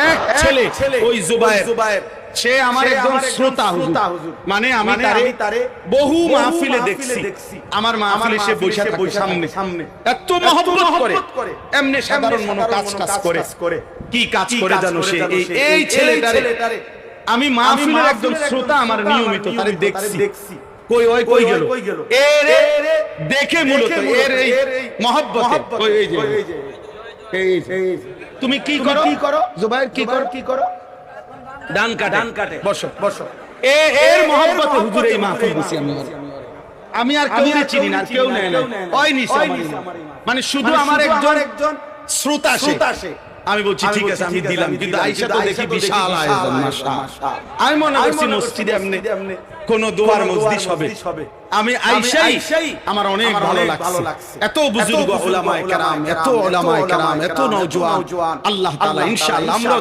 এক ছেলে ওই জুবায়ের, সে আমার একজন শ্রোতা হুজুর, মানে আমি তারে বহু মাহফিলে দেখছি, আমার মাহফিলে সে বৈশা থাকে সামনে, এত মহব্বত করে, এমনি সাধারণ মনো কাজ করে, কি কাজ করে জানো সে, এই ছেলেটারে আমি মাহফিলের একজন শ্রোতা, আমার নিয়মিত তারে দেখছি, কই গেল এর দেখে মূলত এর এই মহব্বত, এই তুমি কি করো জুবায়ের, কি করো ডান কাটে, বসো এর মহব্বতে হুজুর এই মাহফিল দিছি আমি আর কেউ চিনি না, কেউ নেয় না, ওই নিছে মানে শুধু আমার একজন শ্রোতা সে। আমি বলছি ঠিক আছে আমি দিলাম, কিন্তু আয়েশা তো দেখি বিশাল আয়োজন, মাশাআল্লাহ। আমি মনে করছি মসজিদে এমনি কোন দোয়ার মজলিস হবে, আমি আয়েশাই আমার অনেক ভালো লাগছে, এত বুজুর্গ উলামায়ে কেরাম, এত নওজোয়ান, আল্লাহ তাআলা ইনশাআল্লাহ আমরা